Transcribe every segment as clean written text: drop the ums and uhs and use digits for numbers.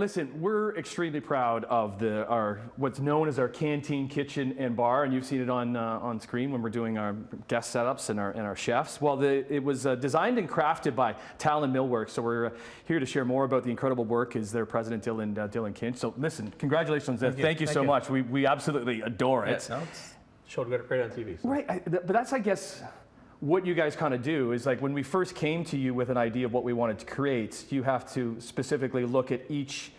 Listen, we're extremely proud of our what's known as our Canteen kitchen and bar, and you've seen it on screen when we're doing our guest setups and our chefs. Well, it was designed and crafted by Talon Millwork, so we're here to share more about the incredible work is their president, Dylan Kinch. So listen, congratulations, thank you so much. We absolutely adore it. Yeah, no, it's showed great on TV. So. Right, but that's, I guess, what you guys kind of do is like when we first came to you with an idea of what we wanted to create, you have to specifically look at each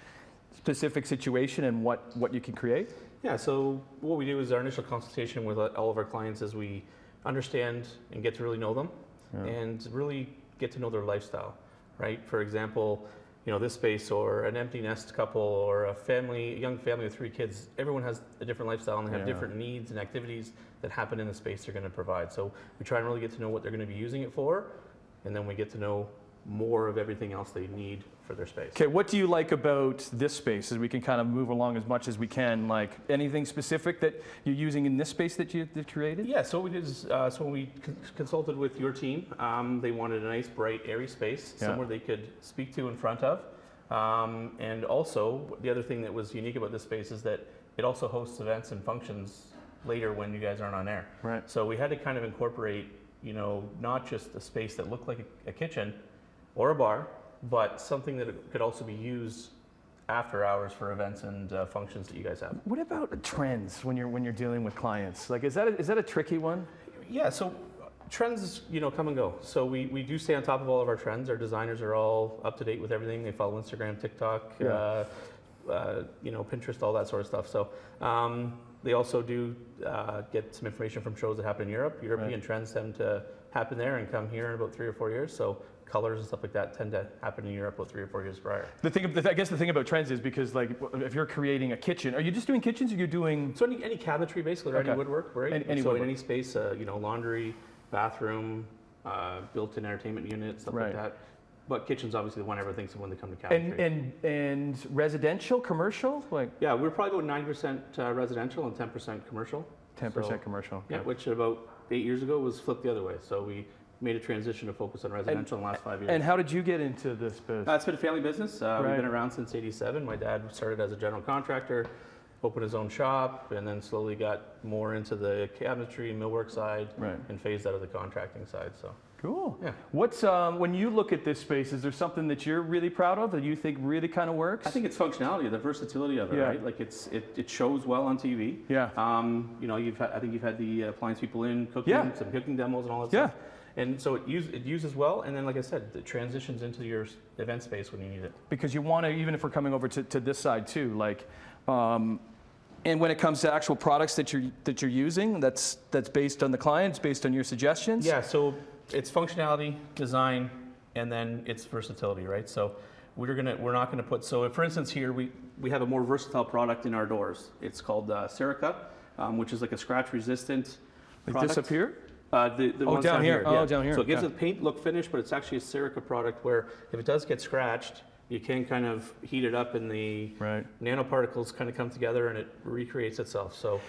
specific situation and what you can create? Yeah, so what we do is our initial consultation with all of our clients is we understand and get to really know them and really get to know their lifestyle, right? For example, you know, this space or an empty nest couple or a young family with 3 kids, everyone has a different lifestyle and they have different needs and activities that happen in the space they're going to provide. So we try and really get to know what they're going to be using it for, and then we get to know more of everything else they need for their space. Okay, what do you like about this space as we can kind of move along as much as we can? Like anything specific that you're using in this space that you created? Yeah, so what we did is, so when we consulted with your team, they wanted a nice, bright, airy space, somewhere they could speak to in front of. And also, the other thing that was unique about this space is that it also hosts events and functions later when you guys aren't on air. Right. So we had to kind of incorporate, you know, not just a space that looked like a kitchen or a bar, but something that could also be used after hours for events and functions that you guys have. What about trends when you're dealing with clients? Like, is that a tricky one? Yeah, so trends, you know, come and go. So we do stay on top of all of our trends. Our designers are all up to date with everything. They follow Instagram, TikTok, you know, Pinterest, all that sort of stuff. So they also do get some information from shows that happen in Europe. European trends tend to happen there and come here in about 3 or 4 years. So colors and stuff like that tend to happen in Europe about 3 or 4 years prior. I guess the thing about trends is because like if you're creating a kitchen, are you just doing kitchens or you're doing? So any cabinetry basically, or any woodwork, right? Any so woodwork. in any space, you know, laundry, bathroom, built-in entertainment unit, stuff like that. But kitchen's obviously the one everyone thinks of when they come to cabinetry. And residential, commercial, like? Yeah, we're probably about 9% residential and 10% commercial. 10% commercial. Yeah, which about 8 years ago was flipped the other way. So we made a transition to focus on residential in the last 5 years. And how did you get into this business? It's been a family business. We've been around since '87. My dad started as a general contractor, opened his own shop, and then slowly got more into the cabinetry and millwork side, and phased out of the contracting side. So cool. Yeah. What's when you look at this space? Is there something that you're really proud of that you think really kind of works? I think it's functionality, the versatility of it, right? Like it shows well on TV. Yeah. You know, I think you've had the appliance people in cooking, some cooking demos and all that stuff. And so it uses well, and then like I said, it transitions into your event space when you need it. Because you want to, even if we're coming over to this side too, like, and when it comes to actual products that you're using, that's based on the clients, based on your suggestions. Yeah. So it's functionality, design, and then it's versatility, right? So we're not gonna put. So if, for instance, here we have a more versatile product in our doors. It's called Serica, which is like a scratch-resistant product. This up here? The ones down here. Oh, down here. So it gives it paint look finish, but it's actually a Serica product where if it does get scratched, you can kind of heat it up and the nanoparticles kind of come together and it recreates itself. So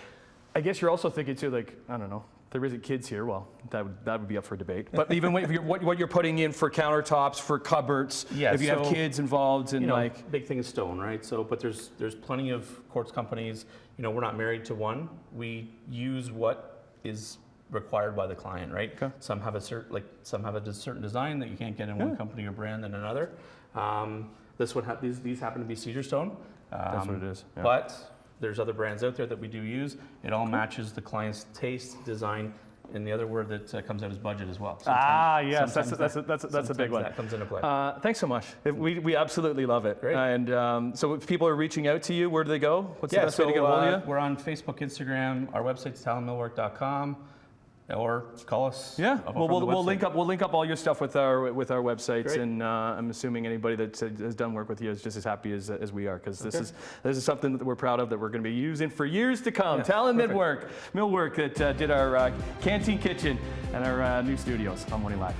I guess you're also thinking too, like, I don't know, there isn't kids here. Well, that would be up for debate. But even what you're putting in for countertops, for cupboards, if you have kids involved, and, you know, like, big thing is stone, right? So, but there's plenty of quartz companies. You know, we're not married to one. We use what is required by the client, right? Okay. Some have a certain design that you can't get in one company or brand than another. This one these happen to be cedar stone. That's what it is. Yeah. But there's other brands out there that we do use. It all matches the client's taste, design, and the other word that comes out is budget as well. Yes, that's a big one. That comes into play. Thanks so much. We absolutely love it. Great. And so if people are reaching out to you, where do they go? What's the best way to get a hold of you? We're on Facebook, Instagram. Our website's talonmillwork.com. Or call us. Yeah, we'll link up all your stuff with our websites. Great. And I'm assuming anybody that has done work with you is just as happy as we are, because this is something that we're proud of, that we're going to be using for years to come. Talon Millwork that did our Canteen kitchen and our new studios on Morning Live.